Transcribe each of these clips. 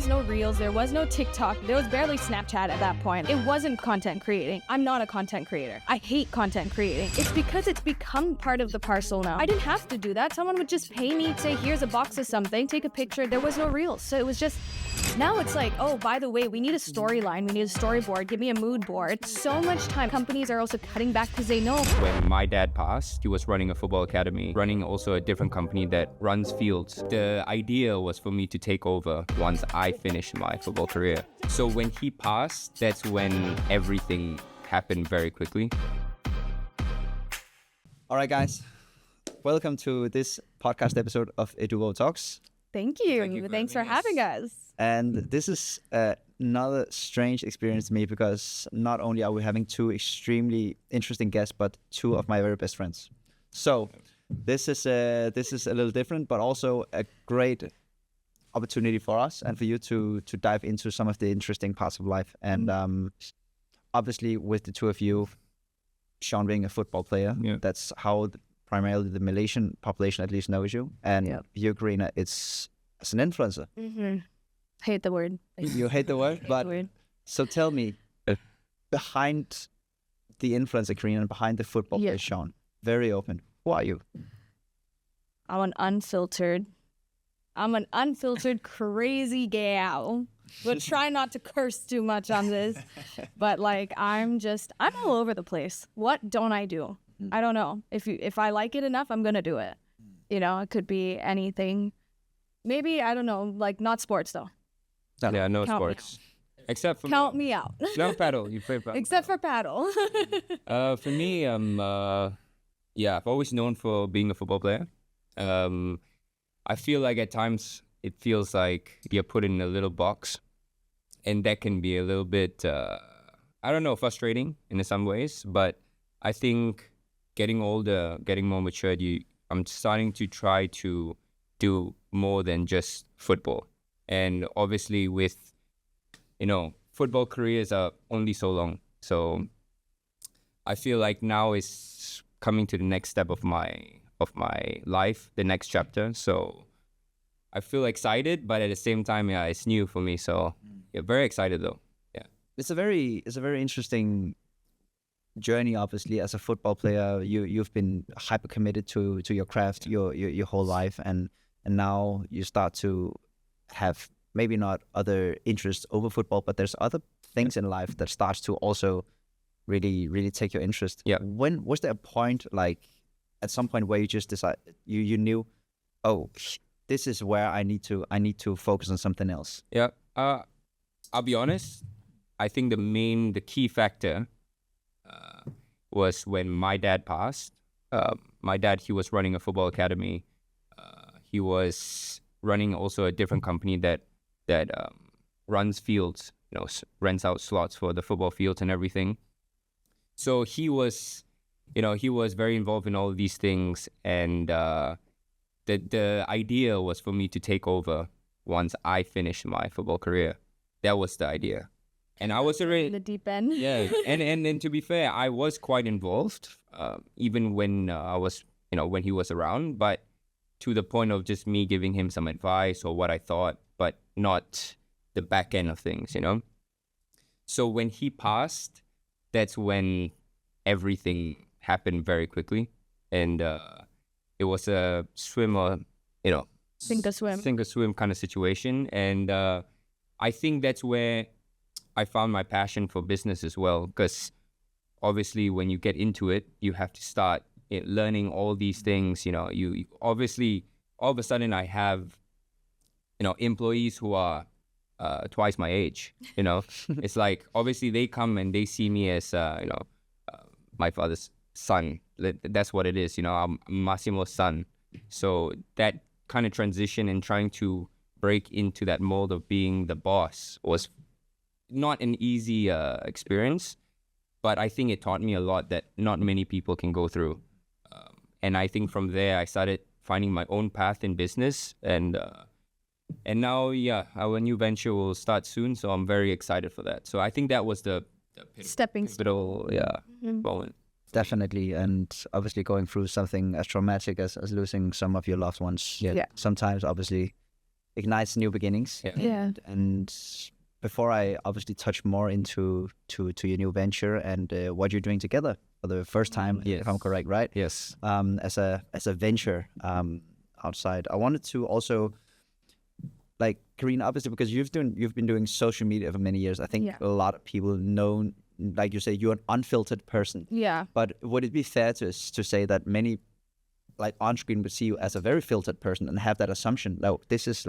was no Reels, there was no TikTok, there was barely Snapchat at that point. It wasn't content creating. I'm not a content creator. I hate content creating. It's because it's become part of the parcel now. I didn't have to do that. Someone would just pay me, say, here's a box of something, take a picture. There was no Reels. So it was just, now it's like, oh, by the way, we need a storyline, we need a storyboard, give me a mood board. So much time. Companies are also cutting back because they know. When my dad passed, he was running a football academy, running also a different company that runs fields. The idea was for me to take over once I finished my football career. So when he passed, that's when everything happened very quickly. All right, guys. Welcome to this podcast episode of EduvoTalks. Thank you. Thanks for having us. And this is another strange experience to me because not only are we having two extremely interesting guests, but two of my very best friends. So this is a little different, but also a great opportunity for us and for you to dive into some of the interesting parts of life. And obviously, with the two of you, Sean being a football player, that's how primarily the Malaysian population at least knows you. And you, Kharina, it's as an influencer. Mm-hmm. Hate the word. You hate the word? But the word. So tell me, behind the influencer, Kharina, and behind the football player, Sean, very open, who are you? I'm an unfiltered crazy gal. We'll try not to curse too much on this, but like I'm all over the place. What don't I do? I don't know. If I like it enough, I'm gonna do it. You know, it could be anything. Maybe, I don't know, like not sports though. Yeah, no Count sports. Except for Count me out. No paddle. You play paddle. Except for paddle. For me, I've always known for being a football player. I feel like at times it feels like you're put in a little box, and that can be a little bit, frustrating in some ways. But I think getting older, getting more matured, I'm starting to try to do more than just football. And obviously with, football careers are only so long. So I feel like now is coming to the next step of my life, the next chapter. So I feel excited, but at the same time, it's new for me. So very excited though. Yeah. It's a very interesting journey. Obviously, as a football player, you've been hyper committed to your craft your whole life, and now you start to have maybe not other interests over football, but there's other things in life that starts to also really take your interest. Yeah. When was there a point, like at some point, where you just decided you knew, oh, this is where I need to focus on something else? Yeah. I'll be honest. I think the key factor was when my dad passed. My dad, he was running a football academy. He was running also a different company that runs fields, rents out slots for the football fields and everything. So he was very involved in all of these things, and the idea was for me to take over once I finished my football career. That was the idea. And I was already in the deep end. Yeah, and to be fair, I was quite involved, even when I was, when he was around, but to the point of just me giving him some advice or what I thought, but not the back end of things, So when he passed, that's when everything happened very quickly, and it was a swim or, sink or swim kind of situation, and I think that's where I found my passion for business as well, because obviously when you get into it, you have to start learning all these things. You obviously, all of a sudden I have, employees who are twice my age. It's like, obviously they come and they see me as, my father's son. That's what it is. I'm Massimo's son. So that kind of transition and trying to break into that mold of being the boss was not an easy experience, but I think it taught me a lot that not many people can go through. And I think from there, I started finding my own path in business. And now, our new venture will start soon. So I'm very excited for that. So I think that was the stepping pivotal moment. Definitely. And obviously going through something as traumatic as losing some of your loved ones. Yeah. Sometimes, obviously, ignites new beginnings. Yeah. Yeah. And before I obviously touch more into your new venture and what you're doing together for the first time, Yes. if I'm correct, right? Yes. As a venture outside, I wanted to also, like, Kharina, obviously, because you've been doing social media for many years. I think Yeah. a lot of people know, like you say, you're an unfiltered person. Yeah. But would it be fair to say that many, like, on screen would see you as a very filtered person and have that assumption, no, this is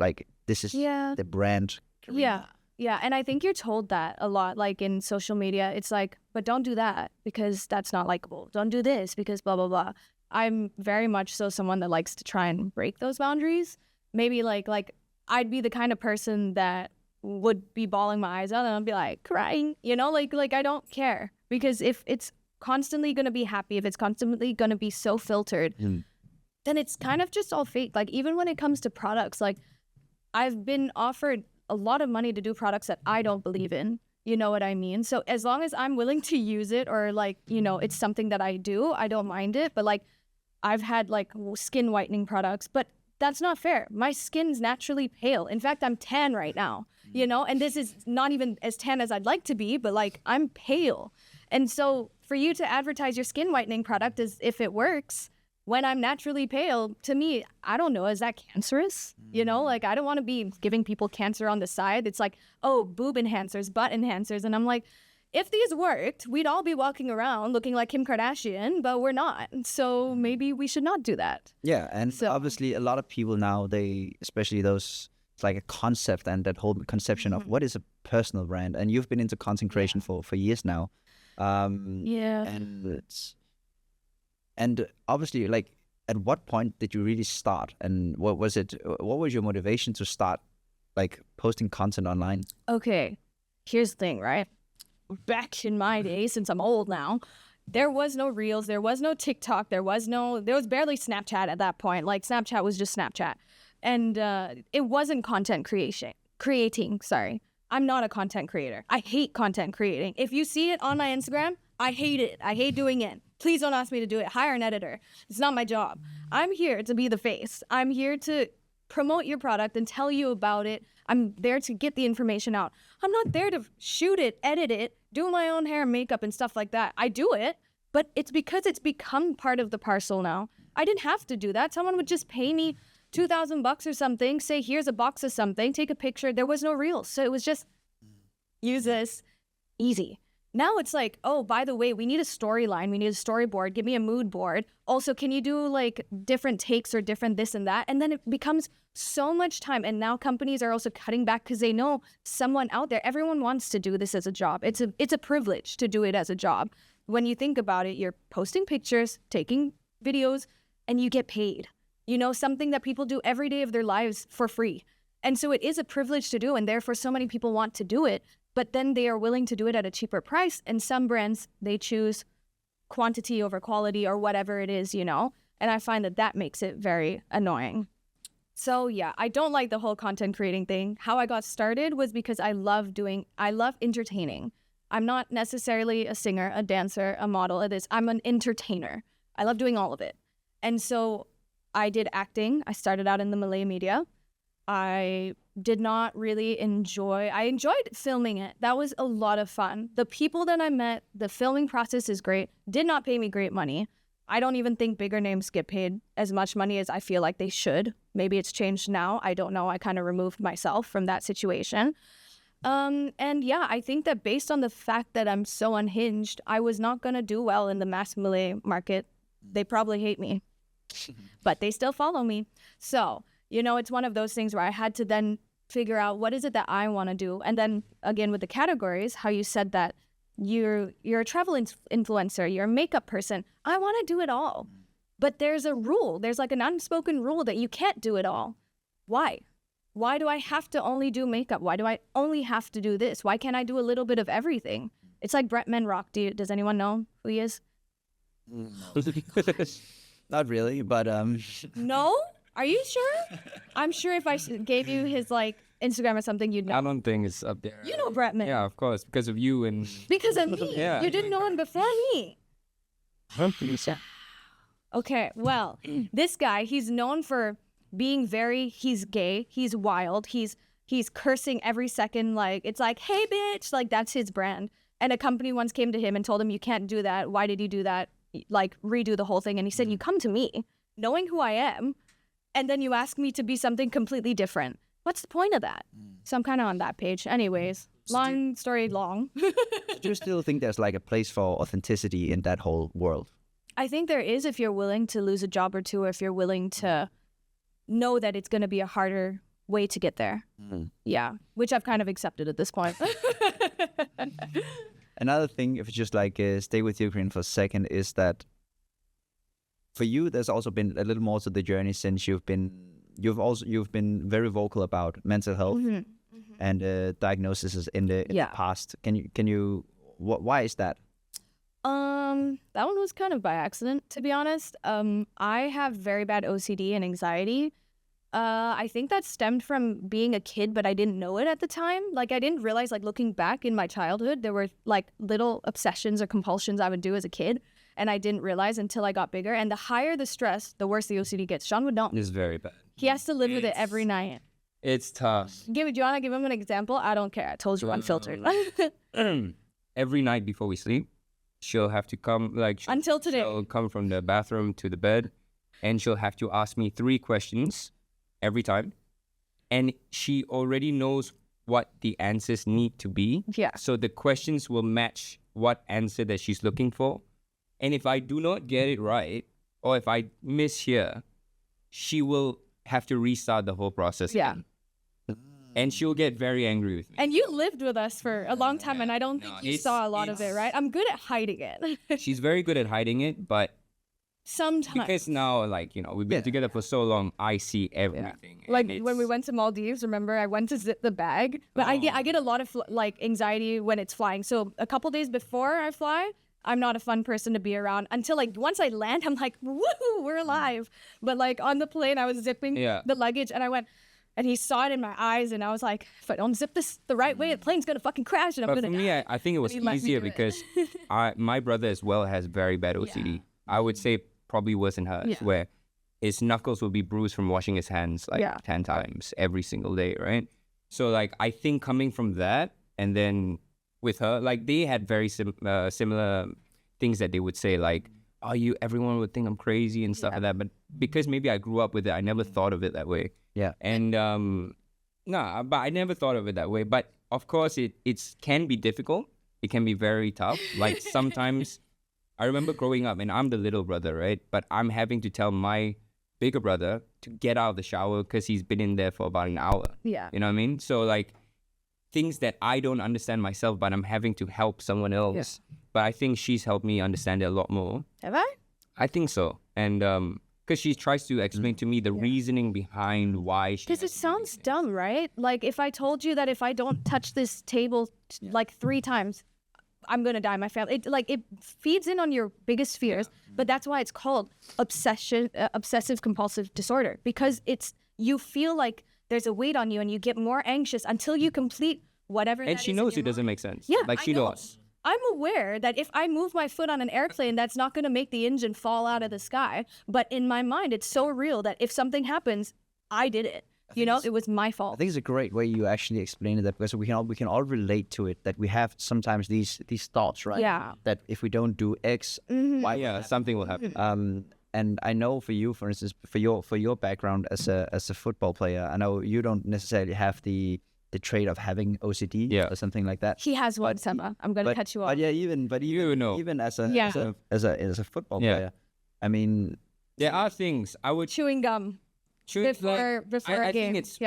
Yeah. the brand Kharina. Yeah. Yeah. And I think you're told that a lot, like in social media. It's like, but don't do that because that's not likable. Don't do this because blah, blah, blah. I'm very much so someone that likes to try and break those boundaries. Maybe like I'd be the kind of person that would be bawling my eyes out and I'd be like crying, you know, like I don't care. Because if it's constantly going to be happy, if it's constantly going to be so filtered, then it's kind of just all fake. Like even when it comes to products, like I've been offered a lot of money to do products that I don't believe in. You know what I mean? So as long as I'm willing to use it or like, you know, it's something that I do, I don't mind it. But like I've had like skin whitening products, but that's not fair. My skin's naturally pale. In fact, I'm tan right now, you know, and this is not even as tan as I'd like to be, but like I'm pale. And so for you to advertise your skin whitening product as if it works when I'm naturally pale, to me, I don't know, is that cancerous? You know, like I don't want to be giving people cancer on the side. It's like, oh, boob enhancers, butt enhancers. And I'm like, if these worked, we'd all be walking around looking like Kim Kardashian, but we're not. So maybe we should not do that. Yeah, and So- obviously a lot of people now, they, especially those, it's like a concept and that whole conception of what is a personal brand. And you've been into content creation for years now. Yeah. And obviously, like, at what point did you really start? And what was your motivation to start, like, posting content online? Okay, here's the thing, right? Back in my day, since I'm old now, there was no Reels, there was no TikTok, there was barely Snapchat at that point. Like Snapchat was just Snapchat. And it wasn't content creating, sorry. I'm not a content creator. I hate content creating. If you see it on my Instagram, I hate it. I hate doing it. Please don't ask me to do it. Hire an editor. It's not my job. I'm here to be the face. I'm here to promote your product and tell you about it. I'm there to get the information out. I'm not there to shoot it, edit it, do my own hair and makeup and stuff like that. I do it, but it's because it's become part of the parcel now. I didn't have to do that. Someone would just pay me $2,000 or something, say, here's a box of something, take a picture. There was no Reels. So it was just use this, easy. Now it's like, oh, by the way, we need a storyline. We need a storyboard. Give me a mood board. Also, can you do like different takes or different this and that? And then it becomes so much time. And now companies are also cutting back because they know someone out there, everyone wants to do this as a job. It's a privilege to do it as a job. When you think about it, you're posting pictures, taking videos, and you get paid. You know, something that people do every day of their lives for free. And so it is a privilege to do, and therefore so many people want to do it, but then they are willing to do it at a cheaper price. And some brands, they choose quantity over quality or whatever it is, you know? And I find that that makes it very annoying. So yeah, I don't like the whole content creating thing. How I got started was because I love entertaining. I'm not necessarily a singer, a dancer, a model, I'm an entertainer. I love doing all of it. And so I did acting. I started out in the Malay media. I did not really I enjoyed filming it. That was a lot of fun. The people that I met, the filming process is great. Did not pay me great money. I don't even think bigger names get paid as much money as I feel like they should. Maybe it's changed now. I don't know. I kind of removed myself from that situation. And yeah, I think that based on the fact that I'm so unhinged, I was not going to do well in the mass Malay market. They probably hate me, but they still follow me. So, you know, it's one of those things where I had to then figure out what is it that I want to do. And then again, with the categories, how you said that you're a travel influencer, you're a makeup person. I want to do it all. But there's a rule. There's like an unspoken rule that you can't do it all. Why? Why do I have to only do makeup? Why do I only have to do this? Why can't I do a little bit of everything? It's like Brett Menrock. Does anyone know who he is? Not really, but No? Are you sure? I'm sure if I gave you his like Instagram or something, you'd know. I don't think it's up there. You know Brett Menrock. Yeah, of course, because of you and. Because of me. Yeah. You didn't know him before me. Okay, well, this guy, he's known for being he's gay, he's wild, he's cursing every second, like it's like, hey bitch, like that's his brand. And a company once came to him and told him, you can't do that. Why did you do that? Like redo the whole thing. And he said, you come to me knowing who I am, and then you ask me to be something completely different. What's the point of that? So I'm kind of on that page. Anyways, long story long. Do you still think there's like a place for authenticity in that whole world? I think there is, if you're willing to lose a job or two, or if you're willing to know that it's going to be a harder way to get there. Yeah, which I've kind of accepted at this point. Another thing, if you just like stay with Ukraine for a second, is that for you, there's also been a little more to the journey since you've been very vocal about mental health and diagnoses in the past. Can you why is that? That one was kind of by accident, to be honest. I have very bad OCD and anxiety. I think that stemmed from being a kid, but I didn't know it at the time. Like, I didn't realize, like, looking back in my childhood, there were, like, little obsessions or compulsions I would do as a kid, and I didn't realize until I got bigger. And the higher the stress, the worse the OCD gets. Sean would know. It's very bad. He has to live with it every night. It's tough. Do you want to give him an example? I don't care. I told you unfiltered. Every night before we sleep, she'll have to come, like... Until today. She'll come from the bathroom to the bed, and she'll have to ask me 3 questions every time. And she already knows what the answers need to be. Yeah. So the questions will match what answer that she's looking for. And if I do not get it right, or if I miss here, she will have to restart the whole process again. And she'll get very angry with me. And you lived with us for a long time, and I don't think you saw a lot of it, right? I'm good at hiding it. She's very good at hiding it, but sometimes. because now, like, you know, we've been together for so long, I see everything. Like when we went to Maldives, remember, I went to zip the bag, but I get a lot of like anxiety when it's flying. So a couple days before I fly, I'm not a fun person to be around until like once I land, I'm like, woohoo, we're alive. But like on the plane, I was zipping the luggage, and I went. And he saw it in my eyes, and I was like, if I don't zip this the right way, the plane's going to fucking crash, and I'm going to die. But for me, I think it was easier because my brother as well has very bad OCD. Yeah. I would say probably worse than hers, where his knuckles will be bruised from washing his hands like 10 times every single day, right? So, like, I think coming from that, and then with her, like, they had very similar things that they would say, like, everyone would think I'm crazy and stuff like that. But because maybe I grew up with it, I never thought of it that way. Yeah. And but I never thought of it that way. But of course, it can be difficult. It can be very tough. Like sometimes, I remember growing up, and I'm the little brother, right? But I'm having to tell my bigger brother to get out of the shower because he's been in there for about an hour. Yeah. You know what I mean? So like things that I don't understand myself, but I'm having to help someone else. Yeah. But I think she's helped me understand it a lot more. Have I? I think so. And because she tries to explain to me the reasoning behind why she... Because it sounds dumb, right? Like, if I told you that if I don't touch this table like 3 times, I'm going to die, my family. It feeds in on your biggest fears, but that's why it's called obsessive compulsive disorder. Because you feel like there's a weight on you, and you get more anxious until you complete whatever and she knows it doesn't make sense. Yeah, like she knows. I'm aware that if I move my foot on an airplane, that's not going to make the engine fall out of the sky. But in my mind, it's so real that if something happens, I did it. You know, it was my fault. I think it's a great way you actually explain it, that because we can all relate to it, that we have sometimes these thoughts, right? Yeah. That if we don't do X, Y, something will happen. And I know for you, for instance, for your background as a football player, I know you don't necessarily have the trait of having OCD or something like that. He has one, Sema. I'm going to cut you off. But yeah, even as a football player, I mean, there are things I would chewing gum before a game. I think it's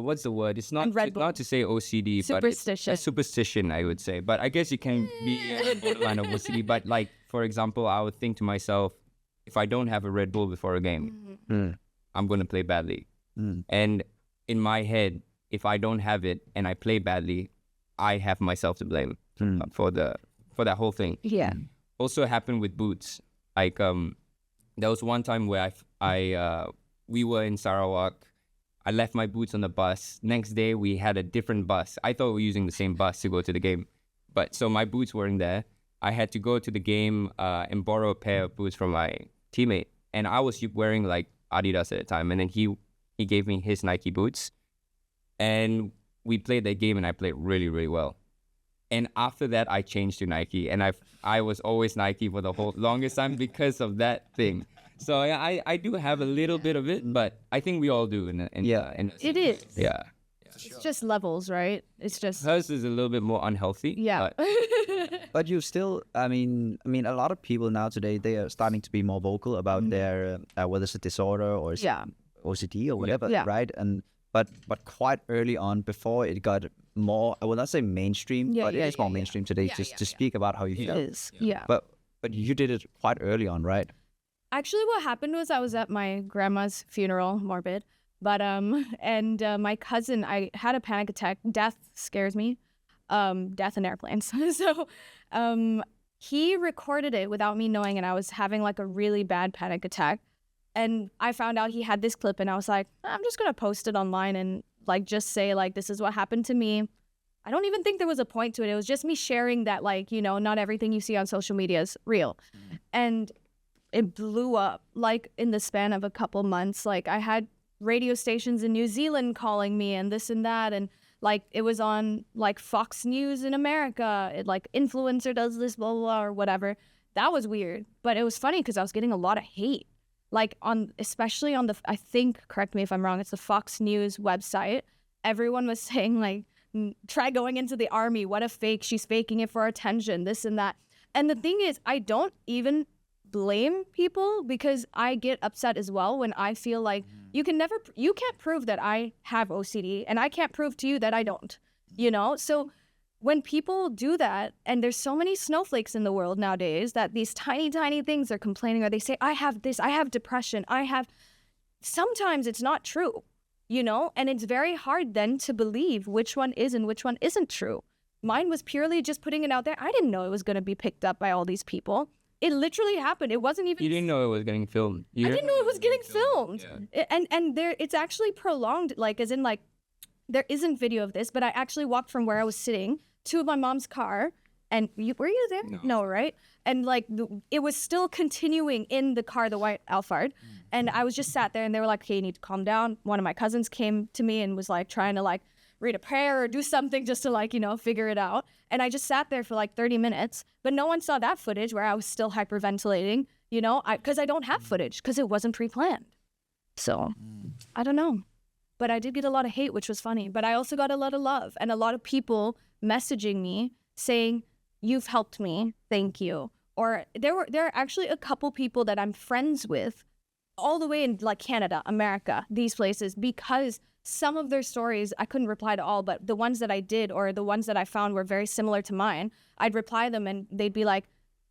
what's the word? It's not to say OCD, superstition. But it's a superstition, I would say. But I guess it can be a borderline of OCD. But like, for example, I would think to myself, if I don't have a Red Bull before a game, I'm going to play badly. And in my head, if I don't have it and I play badly, I have myself to blame for that whole thing. Yeah. Also happened with boots. Like there was one time where we were in Sarawak. I left my boots on the bus. Next day we had a different bus. I thought we were using the same bus to go to the game, but so my boots weren't there. I had to go to the game and borrow a pair of boots from my teammate, and I was wearing like Adidas at the time, and then he gave me his Nike boots, and we played that game, and I played really, really well. And after that, I changed to Nike, and I was always Nike for the whole longest time because of that thing. So yeah, I do have a little bit of it, but I think we all do. It is. Yeah. It's just levels, right? It's just Hers is a little bit more unhealthy. yeah. But you still, I mean, a lot of people now today, they are starting to be more vocal about their whether it's a disorder or it's Yeah. OCD or whatever, Yeah. right? And but quite early on, before it got more, I will not say mainstream, Yeah, but yeah, it is more yeah, yeah. mainstream today to speak about how you It feel. is. Yeah. But you did it quite early on, right? Actually, what happened was I was at my grandma's funeral, morbid, but and my cousin, I had a panic attack. Death scares me, death in airplanes. So, he recorded it without me knowing, and I was having like a really bad panic attack, and I found out he had this clip, and I was like, I'm just gonna post it online and like just say like this is what happened to me. I don't even think there was a point to it. It was just me sharing that like not everything you see on social media is real, and it blew up like in the span of a couple months. Like I had radio stations in New Zealand calling me and this and that, and like it was on like Fox News in America. It like influencer does this blah blah, blah or whatever. That was weird, but it was funny because I was getting a lot of hate, like especially on the, I think, correct me if I'm wrong, it's the Fox News website. Everyone was saying like, try going into the army, what a fake, she's faking it for attention, this and that. And the thing is, I don't even blame people because I get upset as well when I feel like you can't prove that I have OCD and I can't prove to you that I don't, So when people do that, and there's so many snowflakes in the world nowadays that these tiny, tiny things are complaining, or they say, I have this, I have depression, sometimes it's not true, and it's very hard then to believe which one is and which one isn't true. Mine was purely just putting it out there. I didn't know it was going to be picked up by all these people. It literally happened. It wasn't even... You didn't know it was getting filmed. I didn't know it was getting filmed. Yeah. And there, it's actually prolonged, like, as in, like, there isn't video of this, but I actually walked from where I was sitting to my mom's car. And were you there? No, right? And, like, it was still continuing in the car, the white Alphard. And I was just sat there, and they were like, okay, you need to calm down. One of my cousins came to me and was, like, trying to, like, read a prayer or do something just to like, figure it out. And I just sat there for like 30 minutes, but no one saw that footage where I was still hyperventilating, because I don't have footage because it wasn't pre-planned. So I don't know, but I did get a lot of hate, which was funny, but I also got a lot of love and a lot of people messaging me saying, you've helped me. Thank you. Or there are actually a couple people that I'm friends with all the way in like Canada, America, these places, because some of their stories, I couldn't reply to all, but the ones that I did or the ones that I found were very similar to mine. I'd reply them and they'd be like,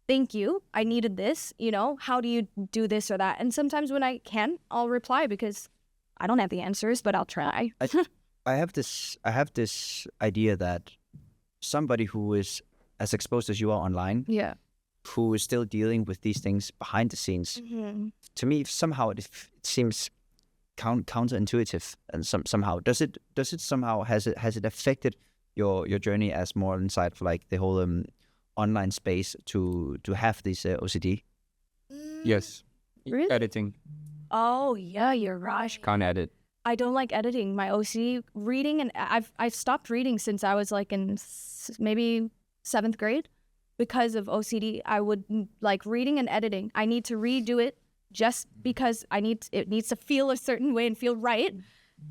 thank you, I needed this, how do you do this or that? And sometimes when I can, I'll reply because I don't have the answers, but I'll try. I have this idea that somebody who is as exposed as you are online, Yeah. who is still dealing with these things behind the scenes, to me, somehow it seems counterintuitive, and somehow does it somehow has it affected your journey as more inside for like the whole online space to have this OCD? Yes. Really? Editing. Oh yeah, you're right. Can't edit. I don't like editing. My OCD reading, and I've stopped reading since I was like in maybe 7th grade because of OCD. I would like reading and editing. I need to redo it just because it needs to feel a certain way and feel right,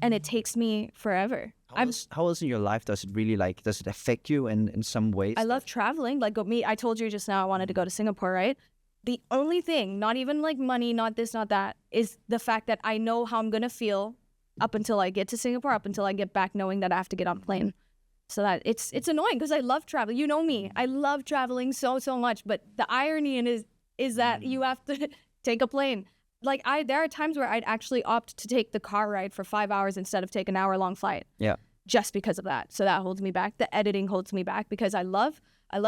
and it takes me forever. How else in your life does it affect you in some ways? I love traveling. Like me, I told you just now I wanted to go to Singapore, right? The only thing, not even like money, not this, not that, is the fact that I know how I'm gonna feel up until I get to Singapore, up until I get back, knowing that I have to get on a plane. So that it's annoying because I love traveling. You know me, I love traveling so much. But the irony is that you have to take a plane. Like there are times where I'd actually opt to take the car ride for 5 hours instead of take an hour-long flight. Yeah. Just because of that. So that holds me back. The editing holds me back because I love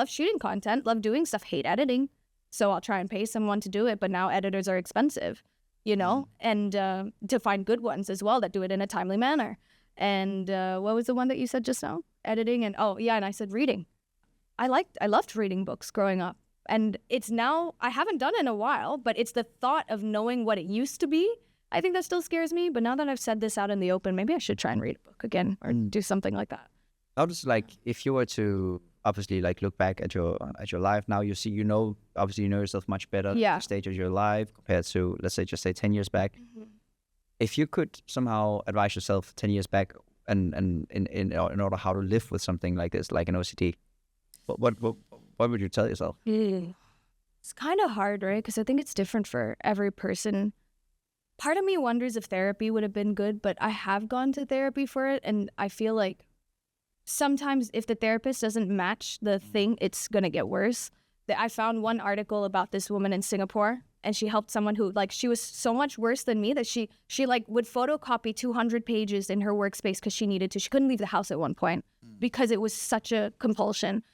shooting content, love doing stuff, hate editing. So I'll try and pay someone to do it, but now editors are expensive, and to find good ones as well that do it in a timely manner. And what was the one that you said just now? Editing and and I said reading. I loved reading books growing up. And it's now, I haven't done it in a while, but it's the thought of knowing what it used to be I think that still scares me. But now that I've said this out in the open, maybe I should try and read a book again or do something like that. How does, like, if you were to obviously like look back at your life now, you see, you know, obviously you know yourself much better at the stage of your life compared to, let's say, just say 10 years back. If you could somehow advise yourself 10 years back and in order how to live with something like this, like an OCD, what would you tell yourself? It's kind of hard, right? Because I think it's different for every person. Part of me wonders if therapy would have been good, but I have gone to therapy for it, and I feel like sometimes if the therapist doesn't match the thing, it's going to get worse. I found one article about this woman in Singapore, and she helped someone who, like, she was so much worse than me that she like would photocopy 200 pages in her workspace because she needed to. She couldn't leave the house at one point because it was such a compulsion.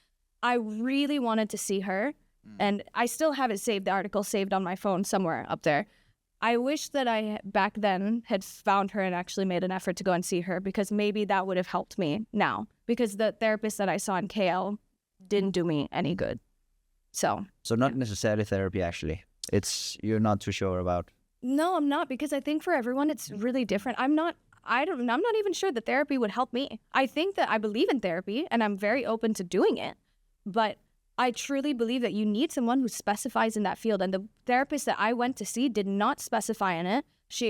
I really wanted to see her, and I still have it saved, the article saved on my phone somewhere up there. I wish that I back then had found her and actually made an effort to go and see her, because maybe that would have helped me now, because the therapist that I saw in KL didn't do me any good. So not necessarily therapy, actually. You're not too sure about. No, I'm not, because I think for everyone it's really different. I'm not even sure that therapy would help me. I think that I believe in therapy and I'm very open to doing it, but I truly believe that you need someone who specifies in that field. And the therapist that I went to see did not specify in it.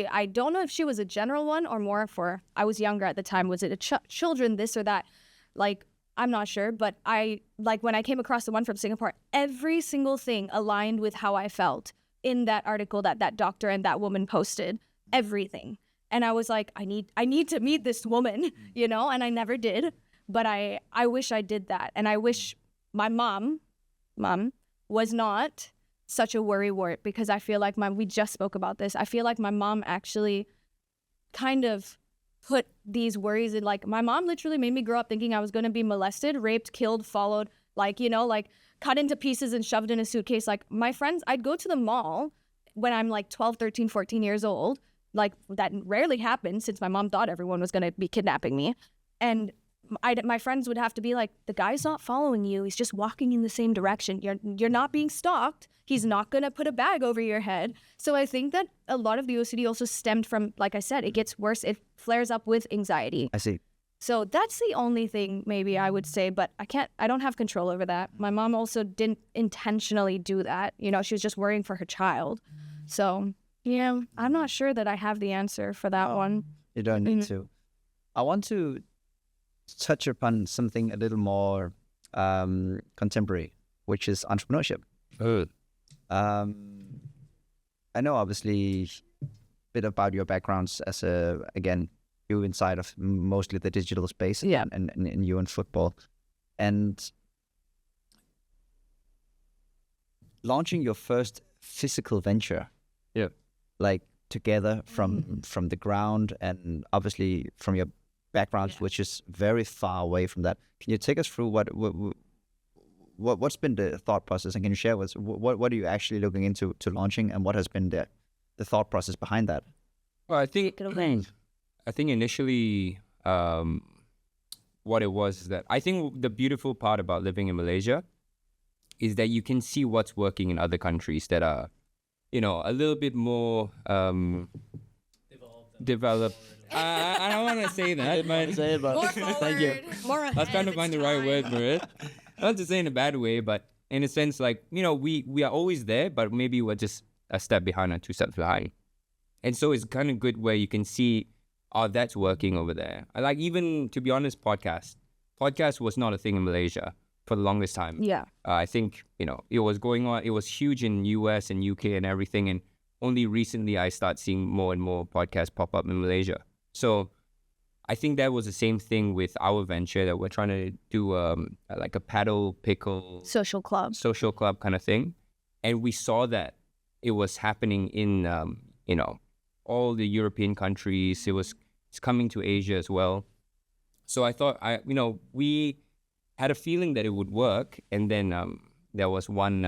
I don't know if she was a general one or more for, I was younger at the time, was it a children, this or that? Like, I'm not sure, but when I came across the one from Singapore, every single thing aligned with how I felt in that article that doctor and that woman posted, everything. And I was like, I need to meet this woman, you know, and I never did. But I wish I did that. And I wish my mom was not such a worrywart, because I feel like we just spoke about this. I feel like my mom actually kind of put these worries in, like, my mom literally made me grow up thinking I was going to be molested, raped, killed, followed, like, you know, like cut into pieces and shoved in a suitcase. Like, my friends, I'd go to the mall when I'm like 12, 13, 14 years old. Like, that rarely happened since my mom thought everyone was going to be kidnapping me. And my friends would have to be like, the guy's not following you. He's just walking in the same direction. You're not being stalked. He's not going to put a bag over your head. So I think that a lot of the OCD also stemmed from, like I said, it gets worse. It flares up with anxiety. I see. So that's the only thing maybe I would say, but I don't have control over that. My mom also didn't intentionally do that. You know, she was just worrying for her child. So, yeah, I'm not sure that I have the answer for that one. You don't need to. I want to touch upon something a little more contemporary, which is entrepreneurship. I know obviously a bit about your backgrounds as you inside of mostly the digital space, and you in football, and launching your first physical venture, like together from the ground, and obviously from your backgrounds, which is very far away from that. Can you take us through what's been the thought process, and can you share with us what are you actually looking into launching, and what has been the thought process behind that? Well, I think initially what it was is that I think the beautiful part about living in Malaysia is that you can see what's working in other countries that are, you know, a little bit more developed. I don't want to say that, but thank you. I was trying to find the right word for it. Not to say in a bad way, but in a sense, like, you know, we are always there, but maybe we're just a step behind or 2 steps behind. And so it's kind of good where you can see, oh, that's working over there. I like, even, to be honest, podcast was not a thing in Malaysia for the longest time. Yeah. I think, you know, it was going on. It was huge in US and UK and everything. And only recently I start seeing more and more podcasts pop up in Malaysia. So I think that was the same thing with our venture, that we're trying to do like a paddle pickle social club kind of thing. And we saw that it was happening in, you know, all the European countries. It's coming to Asia as well. So I thought, we had a feeling that it would work. And then there was one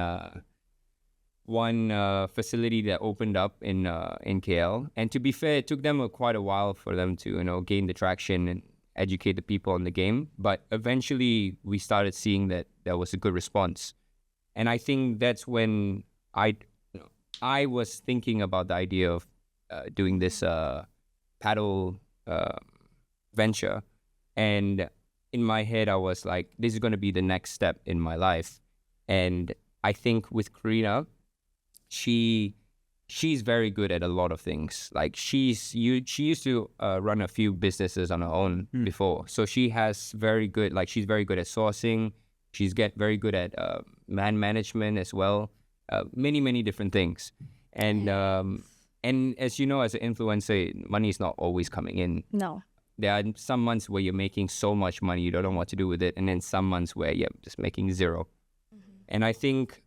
facility that opened up in KL. And to be fair, it took them quite a while for them to, you know, gain the traction and educate the people on the game. But eventually we started seeing that there was a good response. And I think that's when I was thinking about the idea of doing this paddle venture, and in my head I was like, this is going to be the next step in my life. And I think with Kharina, she's very good at a lot of things. Like she used to run a few businesses on her own before, so she has very good, like she's very good at sourcing. She's very good at man management as well. Many different things. And as you know, as an influencer, money is not always coming in. No. There are some months where you're making so much money you don't know what to do with it, and then some months where you're just making zero. And I think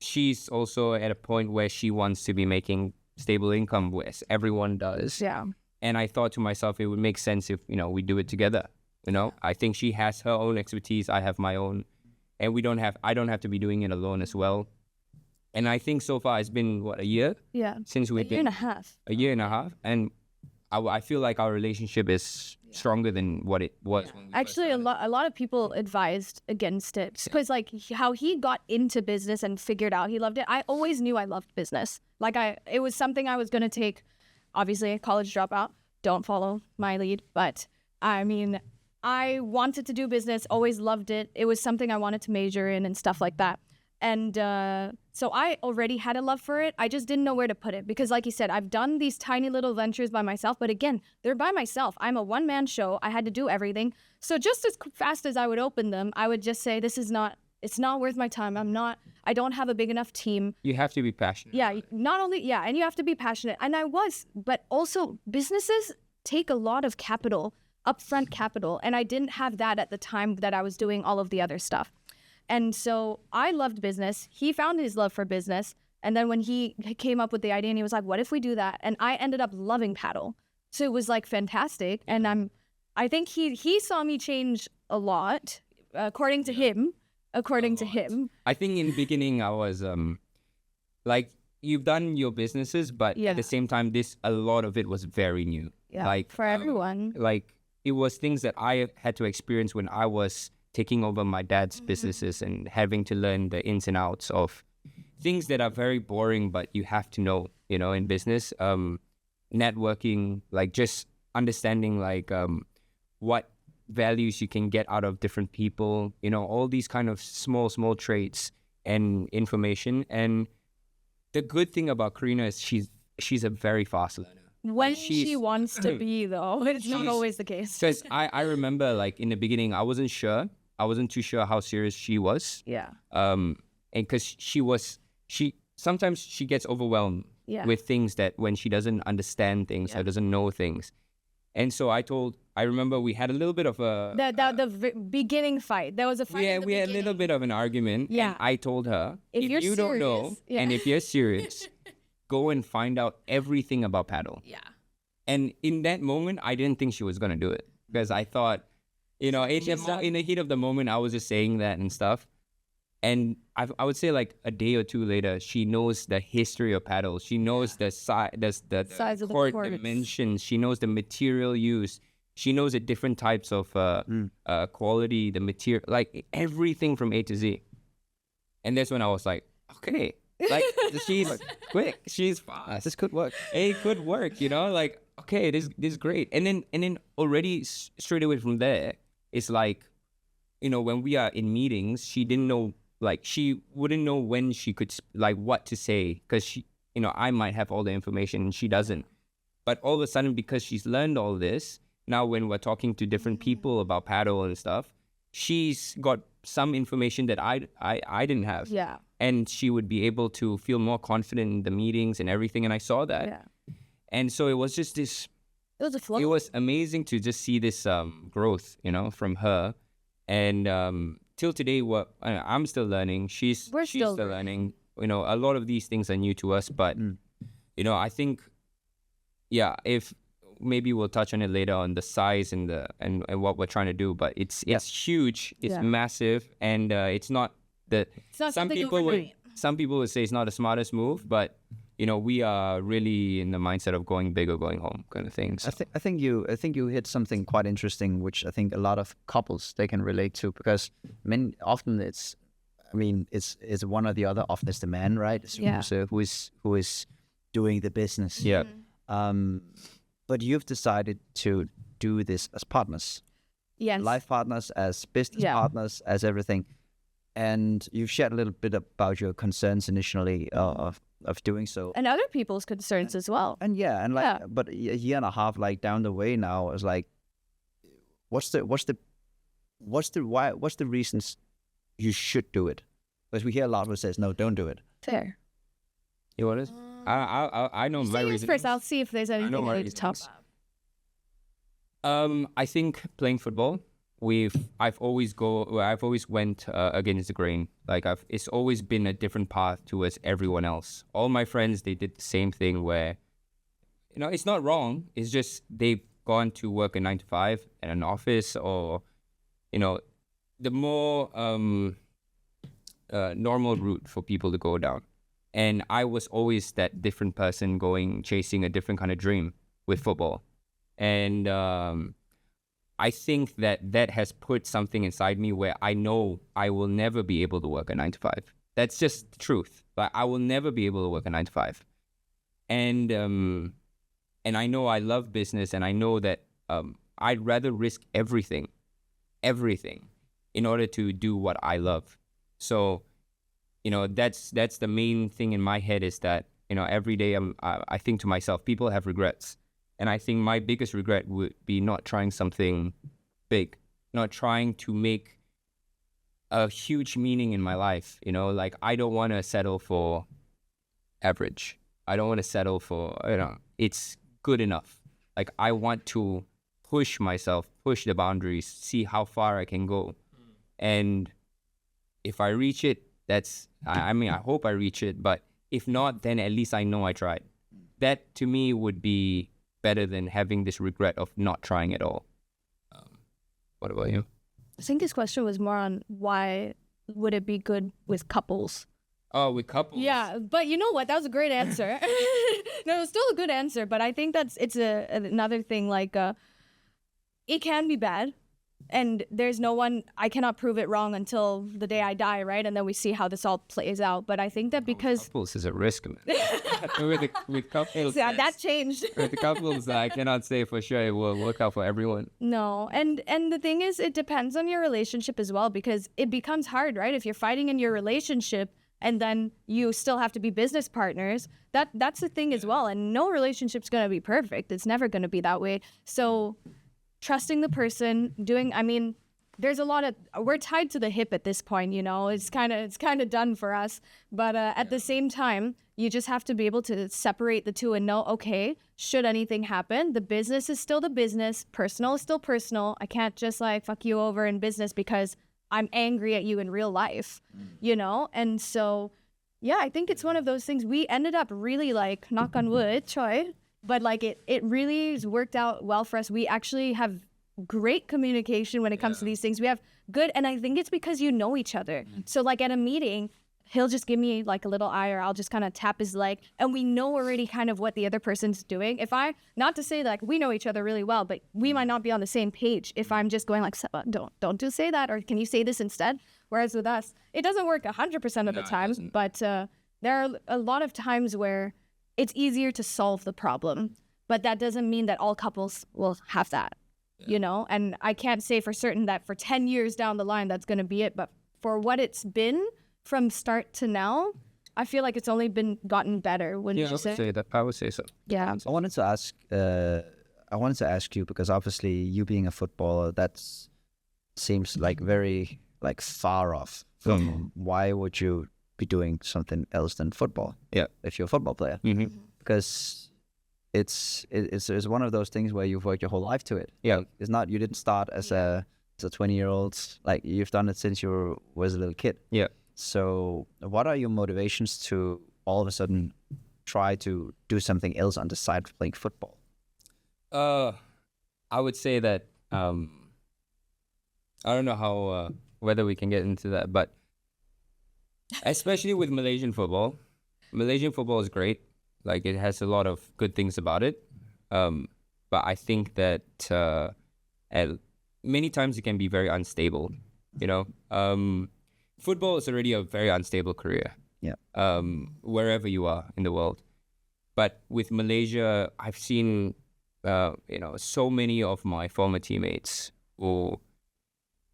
she's also at a point where she wants to be making stable income, as everyone does. Yeah. And I thought to myself, it would make sense if, we do it together. I think she has her own expertise, I have my own, and I don't have to be doing it alone as well. And I think so far it's been a year? Yeah. Since we've been. A year and a half. A year and a half. And I feel like our relationship is stronger than what it was. When we Actually, a lot of people advised against it because how he got into business and figured out he loved it. I always knew I loved business. It was something I was going to take. Obviously, a college dropout. Don't follow my lead. But I mean, I wanted to do business, always loved it. It was something I wanted to major in and stuff like that. And so I already had a love for it. I just didn't know where to put it because, like you said, I've done these tiny little ventures by myself. But again, they're by myself. I'm a one-man show. I had to do everything. So just as fast as I would open them, I would just say, it's not worth my time. I don't have a big enough team. You have to be passionate. Yeah, not only, and you have to be passionate. And I was, but also businesses take a lot of capital, upfront capital. And I didn't have that at the time that I was doing all of the other stuff. And so I loved business. He found his love for business. And then when he came up with the idea and he was like, what if we do that? And I ended up loving paddle. So it was fantastic. And I think he saw me change a lot, according to him. I think in the beginning I was you've done your businesses, but at the same time, a lot of it was very new. Yeah, for everyone. It was things that I had to experience when I was taking over my dad's businesses and having to learn the ins and outs of things that are very boring, but you have to know, in business, networking, just understanding, what values you can get out of different people, all these kind of small traits and information. And the good thing about Kharina is she's a very fast learner. When she wants to be, though, it's not always the case. Because I remember, in the beginning, I wasn't too sure how serious she was. Yeah. And because sometimes she gets overwhelmed with things that when she doesn't understand things or doesn't know things. And so I remember we had a little bit of the beginning fight. There was a fight. Yeah, we had a little bit of an argument. Yeah. And I told her, if you serious, don't know, and if you're serious, go and find out everything about paddle. Yeah. And in that moment, I didn't think she was going to do it because I thought, in the heat of the moment, I was just saying that and stuff. And I would say a day or two later, she knows the history of paddle. She knows the size of the court dimensions. She knows the material used. She knows the different types of quality, the material, everything from A to Z. And that's when I was like, okay, she's quick, she's fast. This could work. It could work, okay, this is great. And then already straight away from there, it's when we are in meetings, she didn't know. She wouldn't know when she could, what to say, because I might have all the information and she doesn't. But all of a sudden, because she's learned all this, now when we're talking to different people about paddle and stuff, she's got some information that I didn't have. Yeah. And she would be able to feel more confident in the meetings and everything. And I saw that. Yeah. And so it was just this. It was a flow. It was amazing to just see this growth, from her. And till today, I'm still learning. She's still learning. A lot of these things are new to us, but I think, if maybe we'll touch on it later on the size and what we're trying to do. But it's huge. It's massive, and it's not the. It's not some people would say it's not the smartest move, but we are really in the mindset of going big or going home kind of thing. So. I think you hit something quite interesting, which I think a lot of couples they can relate to, because often it's one or the other. Often it's the man, right? Who is doing the business. Yeah. But you've decided to do this as partners, Yes. life partners, as business Yeah. partners, as everything. And you've shared a little bit about your concerns initially of doing so. And other people's concerns as well. And yeah, and like, Yeah. but a year and a half like down the way now, is like, what's the reasons you should do it? Because we hear a lot who says no, don't do it. Fair. You want to? I know my Say yours reasons. first. I'll see if there's anything know my I need to talk reasons. about. I think playing football, I've always went against the grain. Like it's always been a different path towards everyone else. All my friends, they did the same thing where, it's not wrong. It's just they've gone to work a 9 to 5 at an office, or, the more normal route for people to go down. And I was always that different person chasing a different kind of dream with football. And I think that has put something inside me where I know I will never be able to work a 9 to 5. That's just the truth. Like, I will never be able to work a 9 to 5. And I know I love business, and I know that I'd rather risk everything in order to do what I love. So, that's the main thing in my head, is that, every day I think to myself, people have regrets. And I think my biggest regret would be not trying something big, not trying to make a huge meaning in my life. Like, I don't want to settle for average. I don't want to settle for, it's good enough. Like, I want to push myself, push the boundaries, see how far I can go. And if I reach it, I hope I reach it. But if not, then at least I know I tried. That to me would be better than having this regret of not trying at all. What about you? I think his question was more on why would it be good with couples? Oh, with couples? Yeah, but you know what? That was a great answer. No, it was still a good answer, but I think it's another thing. Like, it can be bad, and there's no one. I cannot prove it wrong until the day I die, right? And then we see how this all plays out. But I think that because couples is a risk, man. with couples, yeah, that changed. with the couples, I cannot say for sure it will work out for everyone. No, and the thing is, it depends on your relationship as well, because it becomes hard, right? If you're fighting in your relationship and then you still have to be business partners, that's the thing as well. And no relationship's gonna be perfect. It's never gonna be that way. So trusting the person, there's a lot of, we're tied to the hip at this point, it's kind of done for us. But at the same time, you just have to be able to separate the two and know, okay, should anything happen, the business is still the business, personal is still personal. I can't just like fuck you over in business because I'm angry at you in real life, And so, yeah, I think it's one of those things. We ended up really, like, knock on wood, Choi, but like it really has worked out well for us. We actually have great communication when it comes to these things. We have good, and I think it's because you know each other. So like at a meeting, he'll just give me like a little eye, or I'll just kind of tap his leg, and we know already kind of what the other person's doing. Not to say like we know each other really well, but we might not be on the same page if I'm just going like, don't do say that, or can you say this instead? Whereas with us, it doesn't work 100% of the time, but there are a lot of times where it's easier to solve the problem, but that doesn't mean that all couples will have that, and I can't say for certain that for 10 years down the line, that's going to be it. But for what it's been from start to now, I feel like it's only been gotten better. Wouldn't you say? I would say so. Yeah. I wanted to ask you, because obviously you being a footballer, that seems like very like far off from why would you be doing something else than football? Yeah. If you're a football player, because it's one of those things where you've worked your whole life to it. Yeah. Like, it's not, you didn't start as a 20-year-old, like you've done it since you was a little kid. Yeah. So what are your motivations to all of a sudden try to do something else on the side of playing football? I would say that I don't know how whether we can get into that, but especially with Malaysian football is great. Like, it has a lot of good things about it. But I think that many times it can be very unstable, Football is already a very unstable career. Yeah. Wherever you are in the world. But with Malaysia, I've seen, so many of my former teammates who,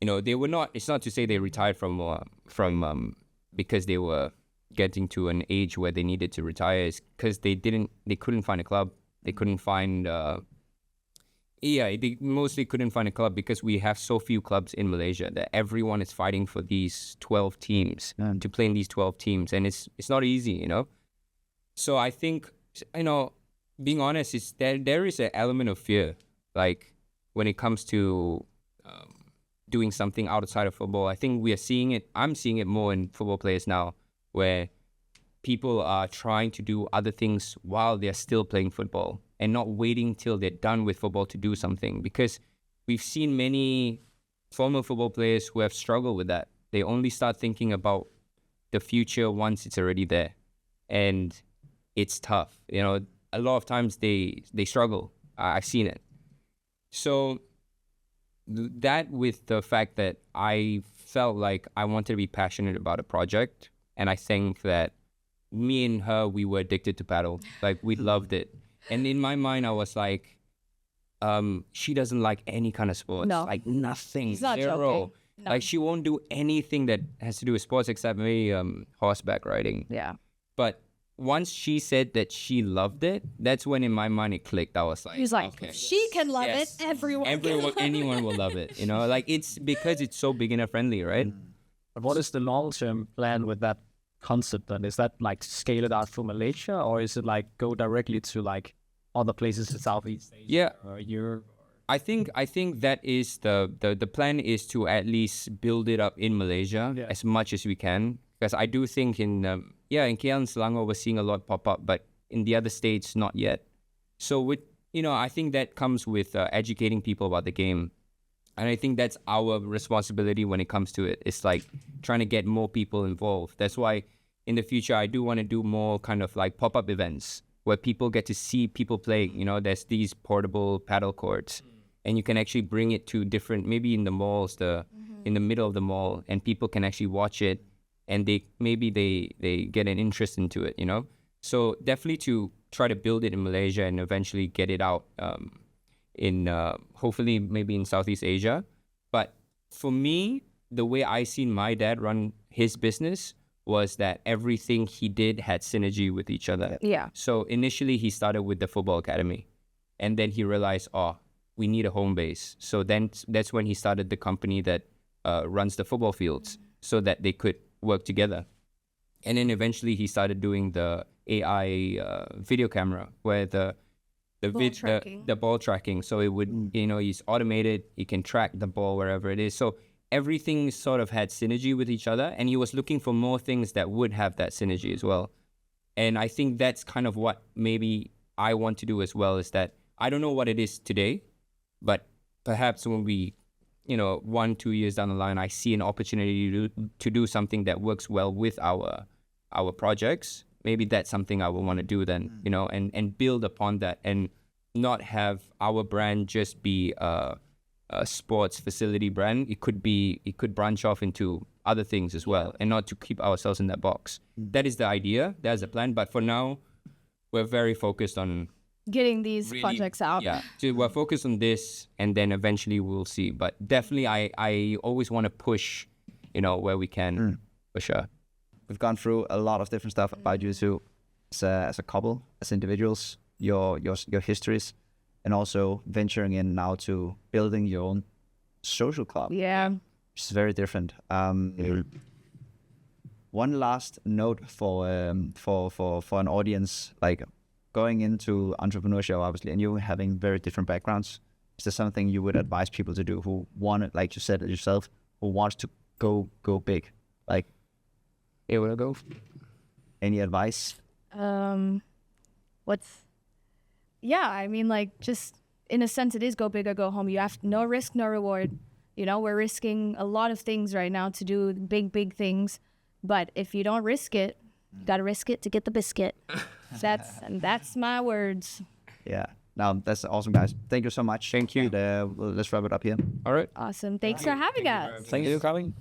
they were not. It's not to say they retired from because they were getting to an age where they needed to retire. It's because they couldn't find a club. They couldn't find. They mostly couldn't find a club because we have so few clubs in Malaysia that everyone is fighting for these 12 teams to play in these 12 teams, and it's not easy, So I think, being honest, is that there is an element of fear, like when it comes to doing something outside of football. I think we are seeing it. I'm seeing it more in football players now, where people are trying to do other things while they're still playing football and not waiting till they're done with football to do something. Because we've seen many former football players who have struggled with that. They only start thinking about the future once it's already there. And it's tough. A lot of times they struggle. I've seen it. So that with the fact that I felt like I wanted to be passionate about a project, and I think that me and her, we were addicted to paddle. Like, we loved it. And in my mind, I was like, she doesn't like any kind of sports. No. Like, nothing. He's not Zero. joking. No. Like, she won't do anything that has to do with sports except maybe horseback riding. Yeah. But once she said that she loved it, that's when in my mind it clicked. I was like, He's like, okay. she can love Yes. it. Everyone can love Anyone will love it. Like, it's because it's so beginner friendly, right? But what is the long-term plan with that concept then? Is that like scale it out from Malaysia, or is it like go directly to like other places in Southeast Asia? Yeah. Or Europe? I think that is the plan, is to at least build it up in Malaysia as much as we can, because I do think in KL and Selangor we're seeing a lot pop up, but in the other states not yet. So with I think that comes with educating people about the game, and I think that's our responsibility when it comes to it. It's like trying to get more people involved. That's why in the future I do want to do more kind of like pop-up events where people get to see people play. There's these portable paddle courts, and you can actually bring it to different, maybe in the malls, in the middle of the mall, and people can actually watch it, and they get an interest into it. So definitely to try to build it in Malaysia and eventually get it out in hopefully maybe in Southeast Asia. But for me, the way I seen my dad run his business was that everything he did had synergy with each other. Yeah. So initially he started with the football academy, and then he realized, we need a home base. So then that's when he started the company that runs the football fields, so that they could work together. And then eventually he started doing the AI video camera, where the ball tracking. So it would, he's automated. He can track the ball wherever it is. So everything sort of had synergy with each other, and he was looking for more things that would have that synergy as well. And I think that's kind of what maybe I want to do as well, is that I don't know what it is today, but perhaps when we, 1-2 years down the line, I see an opportunity to do something that works well with our projects. Maybe that's something I would want to do then, and build upon that, and not have our brand just be a sports facility brand. It could branch off into other things as well, and not to keep ourselves in that box. That is the idea. That's the plan. But for now, we're very focused on getting these projects out. Yeah, so we're focused on this, and then eventually we'll see. But definitely, I always want to push, where we can, for sure. We've gone through a lot of different stuff about you two as a couple, as individuals, your histories, and also venturing in now to building your own social club. Yeah. Which is very different. One last note for an audience, like going into entrepreneurship, obviously, and you having very different backgrounds. Is there something you would advise people to do who want, like you said yourself, who wants to go big? Like, Hey, wanna go? any advice? I mean, like, just in a sense, it is go big or go home. You have no risk, no reward. We're risking a lot of things right now to do big things. But if you don't risk it, you got to risk it to get the biscuit. That's my words. Yeah. Now, that's awesome, guys. Thank you so much. Thank you. And, let's wrap it up here. All right. Awesome. Thanks for having us. Thank you for coming.